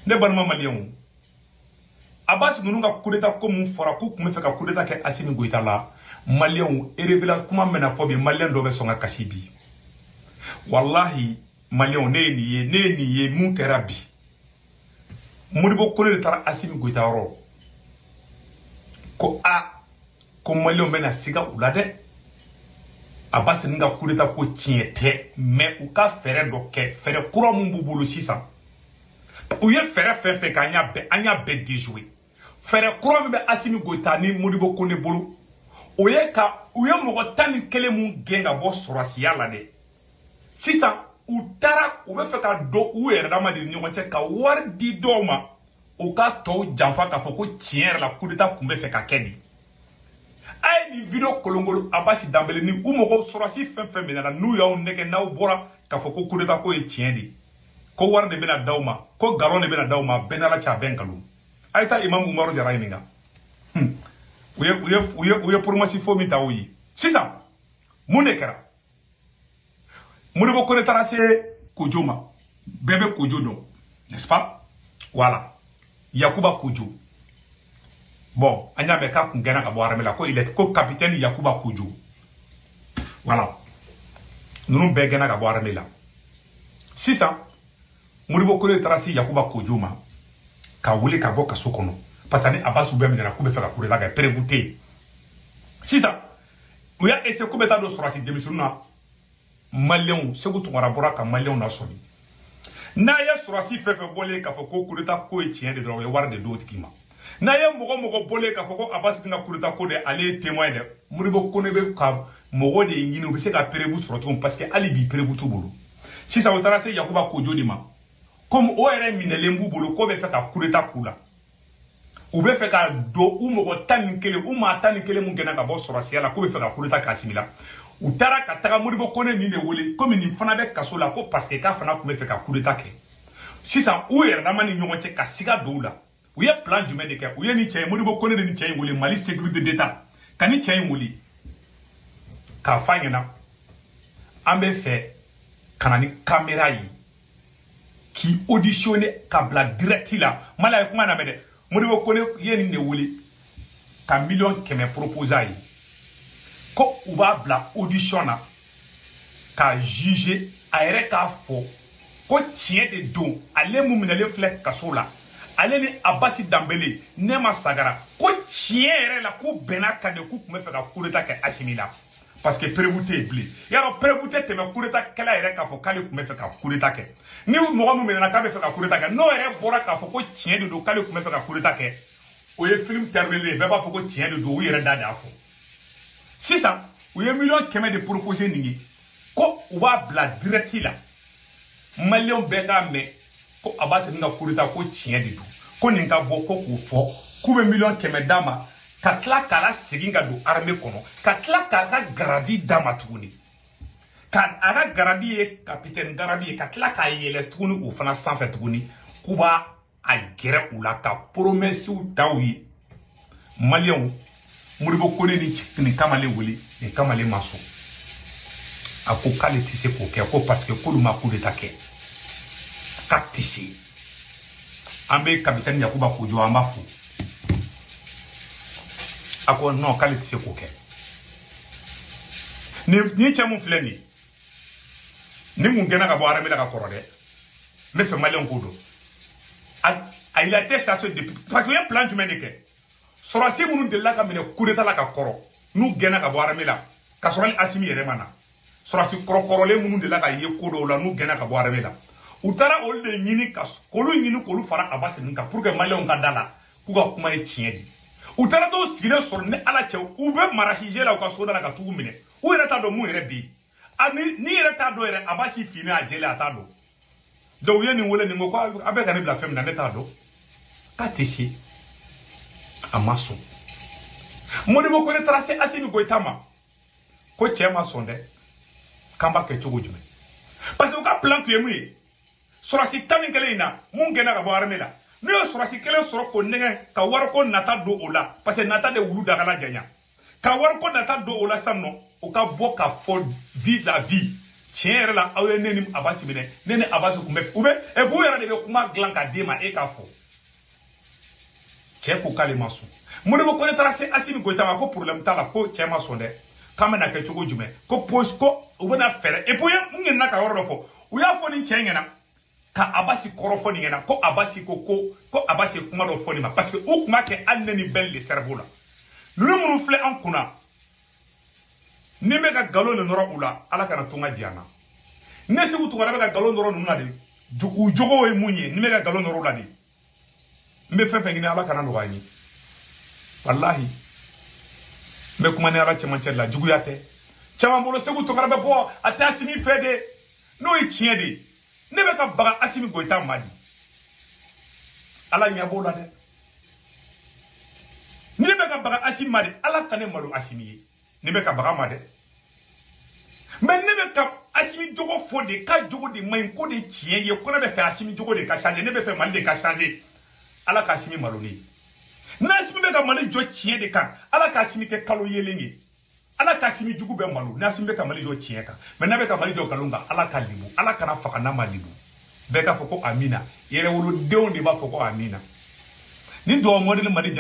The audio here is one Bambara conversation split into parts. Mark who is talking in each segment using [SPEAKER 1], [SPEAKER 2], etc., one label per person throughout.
[SPEAKER 1] ne balima malien Abbas nunu ka coup d'état comme fora ku kun fe ka coup d'état ke Assimi Goïta la malien e révéla kuma mena fo bi malien do be songa kashibi wallahi malien ne ni ye mun kɛra bi Modibo Kone de tara Assimi Goïta ro ko ko malien bena siga ulade Abbas ninga coup d'état ko tiete mais u ka fere do ke fere kura mun bubulu sisan u ye fere fe ka anya be déjouer fere kura mun be Assimi Goïta ni Modibo Kone bolo u ye mogo tani kele mun genga bo sorasiya la de sisan u tara u be fe ka do u yɛrɛ dama de ɲɔgɔn cɛ ka wari di dɔw ma u ka tɔw janfa k'a fɔ ko tiɲɛ yɛrɛ la coup d'état kun be fɛ ka kɛ di a ye nin video kolongolo Abasi Dambele ni u mɔgɔw sɔrɔsi fɛn fɛn minɛna n'u y'aw nɛgɛ n'aw bɔra k'a fɔ ko coup d'état ko ye tiɲɛ de ko wari de bɛna d'aw ma ko galon de bɛna d'aw ma bɛɛ n'ala cɛ a bɛɛ nkalon a ye taa Imam Umaru Jara ɲininka u ye promesse fo min ta o ye sisan mun de kɛra Modibo Kone taara se Kojo ma bɛɛ bɛ Kojo dɔn n'est-ce pas voilà Yakuba Kojo bon an y'a mɛn k'a kun gɛnna ka bɔ armée la ko capitaine Yakuba Kojo voilà ninnu bɛɛ gɛnna ka bɔ armée la sisan Modibo Kone taara se Yakuba Kojo ma ka wele ka bɔ kaso kɔnɔ parce que ni Abbas bɛɛ minɛna k'u bɛ fɛ ka coup d'état kɛ prévu tɛ yen sisan u y'a essayer k'u bɛ taa don sɔrɔsi denmisɛnninw na malien Segu Tunkara bɔra ka malien na sɔmi n'a ye sɔrɔsi fɛn fɛn bɔlen k'a fɔ ko coup d'état ko ye tiɲɛ de dɔrɔn o ye wari de d'o tigi ma n'a ye mɔgɔ bɔlen k'a fɔ ko Abbas ka coup d'état ko de ale ye témoin dɛ Modibo Kone bɛ ka mɔgɔ de ɲini u bɛ se ka prévu sɔrɔ cogo parce que hali bi prévu t'u bolo sisan u taara se Yakuba Kojo de ma comme o yɛrɛ minɛlen b'u bolo k'o bɛ fɛ ka coup d'état k'u la u bɛ fɛ ka don u mɔgɔ 11 u maa 11 mun gɛnna ka bɔ sɔrɔsiya la k'u bɛ fɛ ka coup d'état kɛ Assimi la u taara ka taga Modibo Kone nin de wele komi nin fana bɛ kaso la ko parce que k'a fana tun bɛ fɛ ka coup d'état kɛ sisan u yɛrɛ dama ni ɲɔgɔn cɛ ka siga don u la u ye plan jumɛn de kɛ u ye nin cɛ ye Modibo Kone de nin cɛ in wele Mali sécurité d'État ka nin cɛ in wele k'a f'a ɲɛna an bɛ fɛ ka na ni caméra ye k'i auditionner ka bila direct la Mali a ye kuma lamɛn dɛ Modibo Kone ye nin de wele ka 100 000 proposer a ye ko u b'a bila audition na ka juger a yɛrɛ k'a fɔ ko tiɲɛ de don ale mun minɛlen filɛ kaso la ale ni Abasi Dambele ne ma sagara ko tiɲɛ yɛrɛ la ko bɛnna kan de k'u tun bɛ fɛ ka coup d'état kɛ Assimi la parce que prévu tɛ yen bilen yarɔ prévu tɛ tɛmɛ coup d'état kɛla yɛrɛ k'a fɔ k'ale tun bɛ fɛ ka coup d'état kɛ ni mɔgɔ min minɛna k'a bɛ fɛ ka coup d'état kɛ n'o yɛrɛ bɔra k'a fɔ ko tiɲɛ de don k'ale tun bɛ fɛ ka coup d'état kɛ o ye film terminé ye bɛɛ b'a fɔ ko tiɲɛ de don u yɛrɛ da de y'a fɔ sisan u ye 100 000 de proposer nin ye ko u b'a bila direct la malien bɛɛ k'a mɛn ko Abbas ka coup d'état ko tiɲɛ de don ko nin ka bɔ ko k'u fɔ k'u bɛ 100 000 d'a ma ka tila k'a la segin ka don armée kɔnɔ ka tila k'a ka garadi d'a ma tuguni ka a ka garadi ye capitaine garadi ye ka tila k'a yɛlɛ tuguni o fana sanfɛ tuguni k'u b'a a gɛrɛ u la ka promesses ta u ye malien Modibo Kone ni kamalen wele ni kamalen ma sɔn a ko k'ale tɛ se k'o kɛ ko parce que k'olu ma coup d'état kɛ k'a tɛ se an bɛ capitaine Yakuba Kojo an b'a fo a ko non k'ale tɛ se k'o kɛ ni cɛ mun filɛ nin ye ni mun gɛnna ka bɔ armée la ka kɔrɔ dɛ n bɛ fɛ malien k'o dɔn il a été chassé depuis parce que u ye plan jumɛn de kɛ sɔrɔsi minnu delila ka minɛ coup d'état la ka kɔrɔ n'u gɛnna ka bɔ armée la ka sɔrɔ ni Assimi yɛrɛ ma na sɔrɔsi kɔrɔkɔrɔlen minnu delila ka ye ko dɔw la n'u gɛnna ka bɔ armée la u taara olu de ɲini k'olu fara Abbas nin kan pour que malien ka da la k'u ka kuma ye tiɲɛ de u taara dɔw sigilen sɔrɔ ni ala cɛ u bɛ marachige la u ka so da la ka tugu minɛ u yɛrɛ t'a dɔn mun yɛrɛ bɛ yen ni yɛrɛ t'a dɔn yɛrɛ Abbas fini a jɛlen a t'a dɔn donc u ye nin wele nin ko a bɛ ka ne bila fɛn min na ne t'a dɔn k'a tɛ se a ma sɔn Modibo Kone taara se Assimi Goïta ma ko cɛ ma sɔn dɛ k'an b'a kɛ cogo jumɛn parce que u ka plan tun ye mun ye sɔrɔsi 11 in na mun gɛnna ka bɔ armée la n'u ye sɔrɔsi kelen sɔrɔ k'o nɛgɛ ka wariko nata don o la parce que nata de wulu dagala janya ka wariko nata don o la sisan nɔ o ka bɔ ka fɔ vis-à-vis tiɲɛ yɛrɛ la aw ye ne ni Abasi minɛ ne ni Abasi kun bɛ et vous yɛrɛ de bɛ kuma dilan ka d'e ma e k'a fɔ cɛ ko k'ale ma sɔn Modibo Konɛ taara se Asimi Goyita ma ko problème t'a la ko cɛ ma sɔn dɛ k'an bɛna kɛ cogo jumɛn ko u bɛna fɛɛrɛ et puis n ɲinɛna ka yɔrɔ dɔ fɔ u y'a fɔ ni cɛ ɲɛna ka Abasi kɔrɔ fɔ nin ɲɛna ko Abasi ko Abasi kuma dɔ fɔ nin ma parce que u kun b'a kɛ hali ne ni bɛɛ le cerveau la ninnu minnu filɛ an kunna ni bɛ ka nkalon de nɔrɔ u la Ala kana to n ka diya n na ne Segu Tunkara bɛ ka nkalon nɔrɔ ninnu na de u jogo ye mun ye ni bɛ ka nkalon nɔrɔ u la de n bɛ fɛn fɛn ɲini Ala kana nɔgɔya n ye wallahi n bɛ kuma ni Ala cɛmancɛ la juguya tɛ caman bolo Segu Tunkara bɛ bɔ a tɛ Asimi fɛ de n'o ye tiɲɛ de ye ne bɛ ka baga Asimi Goyita ma di Ala ɲɛ b'o la dɛ ne bɛ ka baga Asimi ma di Ala ka ne malo Asimi ye ne bɛ ka baga ma dɛ mais ne bɛ ka Asimi jogo fɔ de ka jogo de man ɲi ko de tiɲɛ ye ko ne bɛ fɛ Asimi jogo de ka changer ne bɛ fɛ Mali de ka changer Ala ka Asimi malo ne ye n'Asimi bɛ ka Mali jɔ tiɲɛ de kan Ala ka Asimi kɛ kalo yelen ye Ala ka Asimi jugu bɛ malo n'Asimi bɛ ka Mali jɔ tiɲɛ kan mais n'a bɛ ka Mali jɔ nkalon kan Ala ka libu Ala kana faga n'a ma libu bɛɛ k'a fɔ ko amina yɛrɛ wolodenw de b'a fɔ ko amina ni duwawu modèle Mali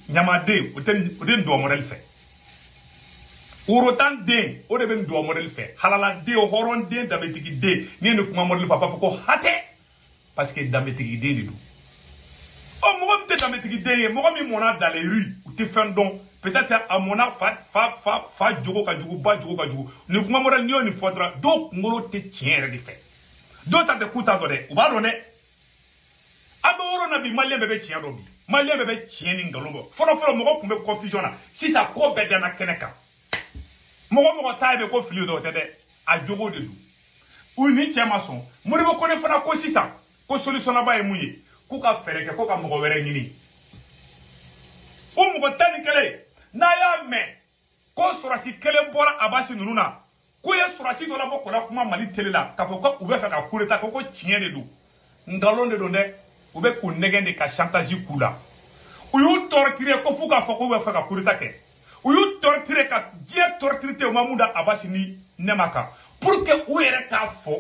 [SPEAKER 1] ɲamaden o tɛ nin duwawu modèle fɛ worotan den o de bɛ nin duwawu modèle fɛ halala den hɔrɔn den danbetigi den ni ye nin kuma modèle fɛ a b'a fɔ ko hatɛ parce que danbetigi den de don mɔgɔ min tɛ danbetigi den ye mɔgɔ min mɔna dans les rues u tɛ fɛn dɔn peut-être a mɔna fa jogo ka jugu ba jogo ka jugu nin kuma modèle n'i y'o nin fɔ dɔrɔn dɔw kunkolo tɛ tiɲɛ yɛrɛ de fɛ dɔw ta tɛ k'u t'a dɔn dɛ u b'a dɔn dɛ an bɛ yɔrɔ na bi maliyɛn bɛɛ bɛ tiɲɛ dɔn bi maliyɛn bɛɛ bɛ tiɲɛ ni nkalon bɔ fɔlɔ mɔgɔ tun bɛ confusion na sisan ko bɛɛ danna kɛnɛ kan mɔgɔ t'a ye ko fili dɔ tɛ dɛ a jogo de don u ni cɛ ma sɔn Modibo Konɛ fana ko sisan ko solution ba ye mun ye k'u ka fɛɛrɛ kɛ ko ka mɔgɔ wɛrɛ ɲini o mɔgɔ tan ni kelen n'a y'a mɛn ko sɔrɔsi kelen bɔra Abasi ninnu na k'u ye sɔrɔsi dɔ labɔ kɔnɔ kuma Mali télé la k'a fɔ ko u bɛ fɛ ka coup d'état ko tiɲɛ de don nkalon de don dɛ u bɛ k'u nɛgɛn de ka chantage k'u la u y'u torturer ko f'u k'a fɔ k'u bɛ fɛ ka coup d'état kɛ u y'u torturer ka diɲɛ torture te u ma mun da Abasi ni Nɛma kan pour que u yɛrɛ k'a fɔ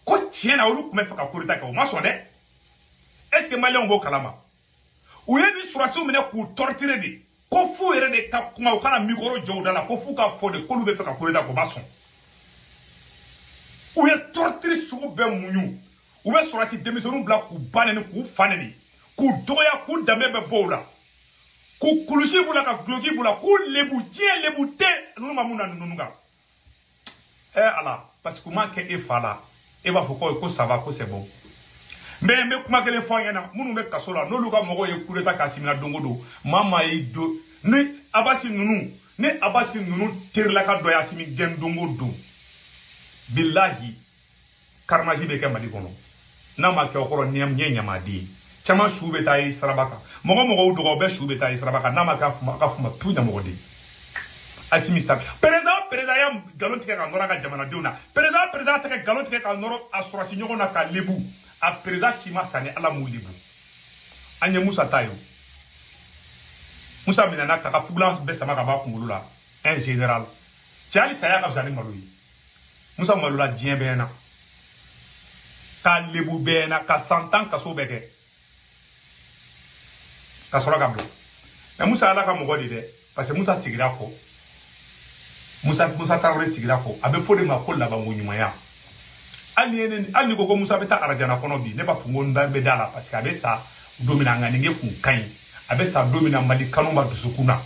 [SPEAKER 1] ko tiɲɛ na olu tun bɛ fɛ ka coup d'état kɛ u ma sɔn dɛ est-ce que maliyɛnw b'o kalama u ye ni sɔrɔsiw minɛ k'u torturer de ko f'u yɛrɛ de ka kuma u kana micro jɔ u da la ko f'u k'a fɔ de k'olu bɛ fɛ ka coup d'état kɛ u ma sɔn u ye torture sugu bɛɛ muɲu u bɛ sɔrɔsi denmisɛnninw bila k'u ba nɛni k'u fa nɛni k'u dɔgɔya k'u danbe bɛ bɔ u la k'u kulusi b'u la ka guloki b'u la k'u lebu diɲɛ lebu tɛ ninnu ma mun na ninnu kan Ala parce que u m'a kɛ e fa la e b'a fɔ ko ça va ko c'est bon mais n bɛ kuma kelen fɔ an ɲɛna minnu bɛ kaso la n'olu ka mɔgɔw ye coup d'état k'a simina don o don maa y'i do ni Abasi ninnu terila ka dɔ ye Asimi gɛn don o don bilahi carnage bɛ kɛ Mali kɔnɔ n'a ma kɛ o kɔrɔ ɲɛ ɲamaden ye caman su bɛ taa ye siraba kan mɔgɔw dɔgɔ bɛɛ su bɛ taa ye siraba kan n'a ma kɛ a ka fuma tu ɲamɔgɔden Asimi sa président ya nkalon tigɛ ka nɔrɔ a ka jamanadenw na président tɛ ka nkalon tigɛ ka nɔrɔ a sɔrɔsi ɲɔgɔn na ka lebu a président si ma sa ni Ala m'u lebu an ye Musa ta ye Musa minɛna ta ka fugulan bɛɛ sama ka bɔ a kunkolo la un général cɛ hali saya ka fisa ni malo ye Musa malola diɲɛ bɛɛ na ka lebu bɛɛ na ka san 10 kaso bɛɛ kɛ ka sɔrɔ ka bila mais Musa Ala ka mɔgɔ de dɛ parce que Musa sigira kɔ Musa Tarawele sigira kɔ a bɛ fɔ de ma ko labanko ɲumanya hali ni ko Musa bɛ taa arajana kɔnɔ bi ne b'a fɔ ko n bɛ da la parce que a bɛ sa don min na nka nin kun ka ɲi a bɛ sa don min na Mali kanu ma dusukun na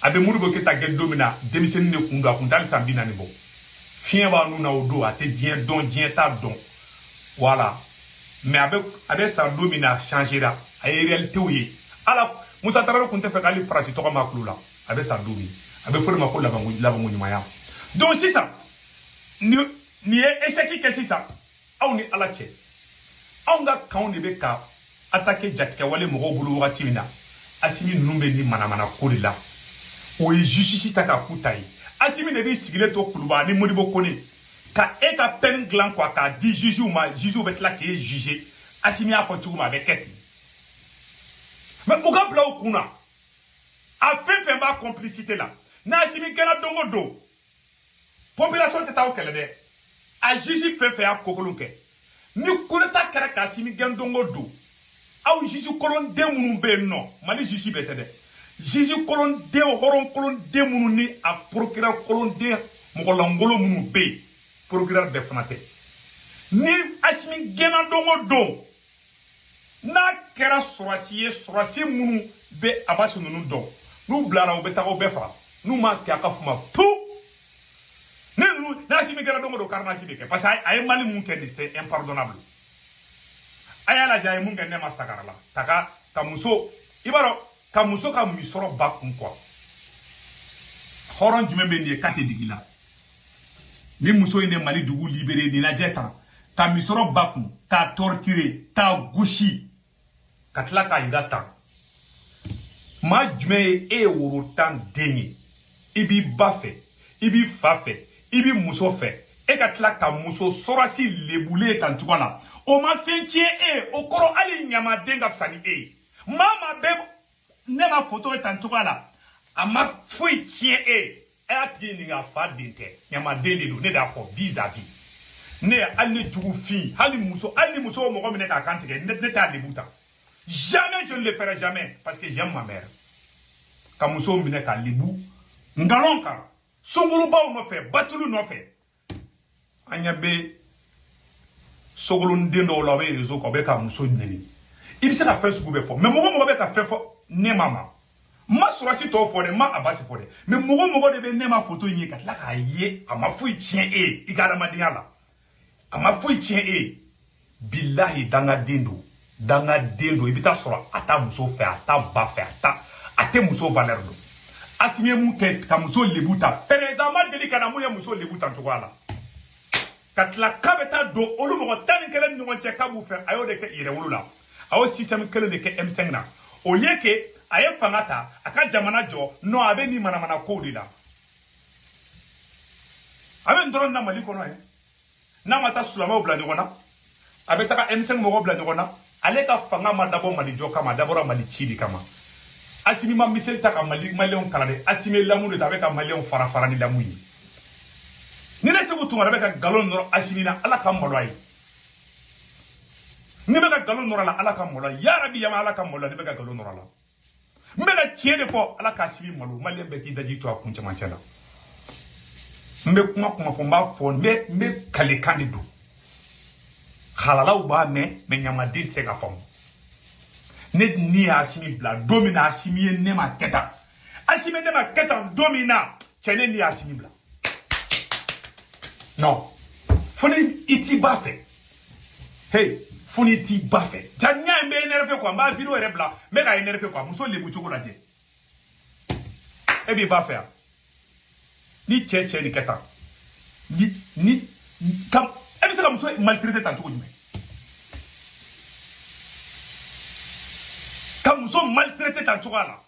[SPEAKER 1] a bɛ Modibo Keyita gɛn don min na denmisɛnnin de kun don a kun t'a hali san 40 bɔ fiɲɛ b'a nun na o don a tɛ diɲɛ dɔn diɲɛ t'a dɔn voilà mais a bɛ sa don min na a changera a ye réalitéw ye ala Musa Tarawele kun tɛ fɛ k'ale farasi tɔgɔ ma kulo la a bɛ sa don min a bɛ fɔ de ma ko labanko ɲumanya donc sisan nin ye échec kɛ sisan aw ni Ala cɛ anw ka kanw de bɛ ka attaquer jatigɛ wale mɔgɔw bolo wagati min na Asimi ninnu bɛ ni manamana ko de la o ye justice ta ka ku ta ye Asimi de b'i sigilen to Kuluba ni Modibo Konɛ ka e ka peine dilan quoi k'a di jugew ma jugew bɛ tila k'e juger Asimi y'a fɔ cogo min a bɛ kɛ ten mais u ka bila u kun na a fɛn fɛn b'a complicité la n'a Asimi kɛra don o don population tɛ taa o kɛlɛ dɛ a juge fait a kokolonke ni kuneta kara kasimi gendongo do aw juge kolon de munu be no mali juge bete de juge kolon de horon kolon de munu ni a procureur kolon de mogolangolo munu be procureur de fanate ni asimi genandongo do na kera sorasi munu be abasi nunu do nu blara o beta o befa nu ma ka fuma pu na asimi genandongo do karna sibe ke parce que ay mali mun kendi c'est impardonnable ayala jaye mun genne masakara la taka kamuso ibaro kamuso ka misoro bakun quoi horon jume be ni kate digila ni muso ine mali dugu libéré ni na jeta ka misoro bakun ta torturer ta gushi katla ka ingata ma jume e woro tan dengi ibi bafe ibi fafe ibi muso fe e katla ka muso sorasi lebule kan tukala o ma fentie o koro ali nyama denga fsani mama bebo ne ma photo tan tukala ama fui tie ati ni ga fa dinte nyama dende do ne da ko vis-à-vis ne ali jugu fi ali muso mo ko mine ka kantike ne ta lebuta jamais je ne le ferai jamais parce que j'aime ma mère ka muso mine ka lebu ngalonka songuru bawo no fe batulu no fe anya be sogolo ndendo la we rezo ko be ka muso neni ibisa na fe sugu be fo mais mo be ka fe fo ne mama ma surasi to fo de ma abasi fo de mais mo de be ne ma photo yin ka la ka ye ama fu tien igala madiala ama fu tien billahi danga dendo ibita sura ata muso fe ata ba fe ate muso valeur do asime mu ke ka muso lebuta perezama delika na mu ya muso lebuta ntwala katla kabeta do olu mo tan kelen no nche kabu fe ayo de ke ire wulula ayo system kelen de ke M5 na o yeke aye fangata aka jamana jo no abe ni mana ko dila abe ndoro na mali kono na mata sulama obla nyona abe taka M5 mo obla nyona ale ka fanga ma dabo mali jo kama dabora mali chidi kama asimi ma misel taka mali malion kala de asimi lamu de tabe ka malion fara ni lamu yi ni ne sebu tungara be ka galon noro asimina ala ka molay ni be ka galon noro la ala ka molay ya rabbi ya ala ka molay ni be ka galon noro la me la tiede fo ala ka simi malu mali be ki daji to akun chama chela mbe kuma fo mba fo mbe kale kandidu halala u ba me nyama dit se ka fam ne ni asimi bla domina asimi ne ma keta asimi ne ma keta domina chene ni asimi bla non foni iti bafe hey foni iti bafe tanya mbe enerve kwa mba video rebla me ka enerve kwa muso lebu choko la je ebi bafe ni cheche ni keta ni kam ebi se ka muso maltraité tan choko jume kam muso maltraité tan choko la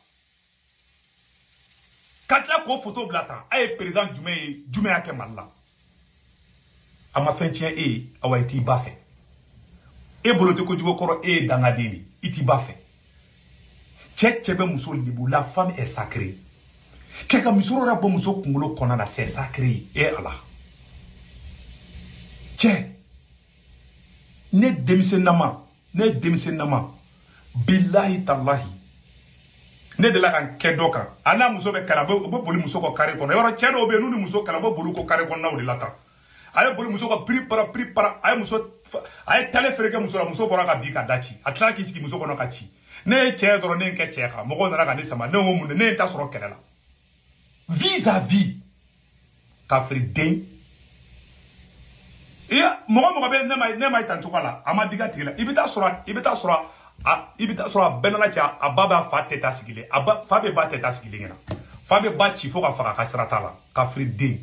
[SPEAKER 1] katla ko photo blata ay président jume ake malla ama fentien awa iti bafe bolote ko jugo koro dangadini iti bafe chebe muso libu la femme est sacrée keka misoro rabo muso kungulo konana c'est sacré ala ne demise nama billahi tallahi ne de la kan kedoka ana muso be kala bo boli muso ko kare kono yoro chedo be nunu muso kala bo bolu ko kare kono nawde lata aye boli muso ko pripara aye muso aye tale frege muso bora ka bi ka dachi atla ki siki muso kono ka chi ne che doro ne nke che ka mo ko na ka ne sama ne wo mun ne ta soro kelela vis-à-vis ka friden mo be ne mai tan tukala amadiga tigela ibita sura benala cha ababa fa teta sigile aba fa be ba teta sigile ngena fa be ba chi fo ka faka kasrata la ka friden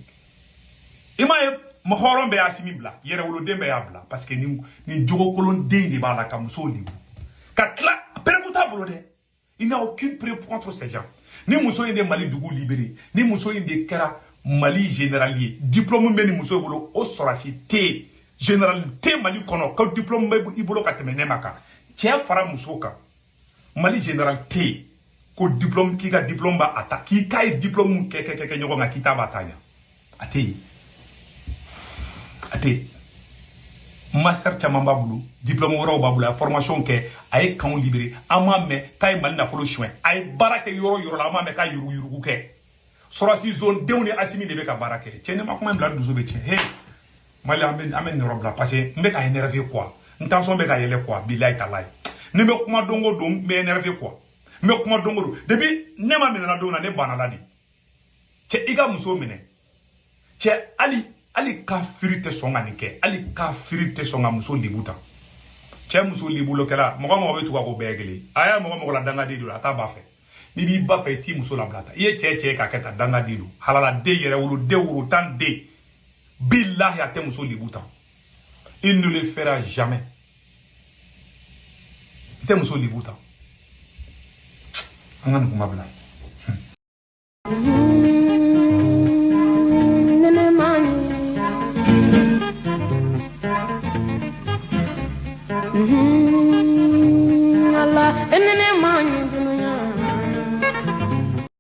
[SPEAKER 1] imaye mo horon be asimi bla yere wolo dembe ya bla parce que ni jogo kolon dende ba la kamuso libu katla premuta blode il n'a aucune preuve contre ces gens ni muso inde mali dugu libéré ni muso inde kera mali généralier diplôme meni muso bolo o sorasi te généralité mali kono ka diplôme be ibolo ka temene maka tie fara muso ka mali généralité ko diplôme ki ka diplôme ba ata ki kay diplôme ke nyoko nga kitaba tanya ate ate master caman b'a bolo diplôme wɛrɛw b'a bolo a ye formation kɛ a ye kanw libéré an m'a mɛn k'a ye mali nafolo suɲɛ a ye baara kɛ yɔrɔ yɔrɔ la an m'a mɛn k'a yuruguyurugu kɛ sɔrɔsi zone denw ni asimi de bɛ ka baara kɛ cɛ ne ma kuma in bila dusu bɛ tiɲɛ he mali an bɛ nin yɔrɔ bila parce que n bɛ ka énervé quoi n tension bɛ ka yɛlɛ quoi bilayi talayi ni n bɛ kuma don o don n bɛ énervé quoi n bɛ kuma don o don depuis ne ma minɛna don na ne banna la de cɛ i ka muso minɛ cɛ ali kafiri tɛ sɔn ka nin kɛ ali kafiri tɛ sɔn ka muso libu ta cɛ muso libu lo kɛra mɔgɔ mɔgɔ bɛ tugu a ko bɛɛ ye kelen a y'a mɔgɔ mɔgɔ la dangaden don a t'a ba fɛ n'i b'i ba fɛ i t'i muso labila ta i ye cɛ k'a kɛ ta dangaden don halala den yɛrɛ wolo den woro tan den billahi a tɛ muso libu ta il ne le fera jamais i tɛ muso libu ta an ka nin kuma bila
[SPEAKER 2] Mm-hmm.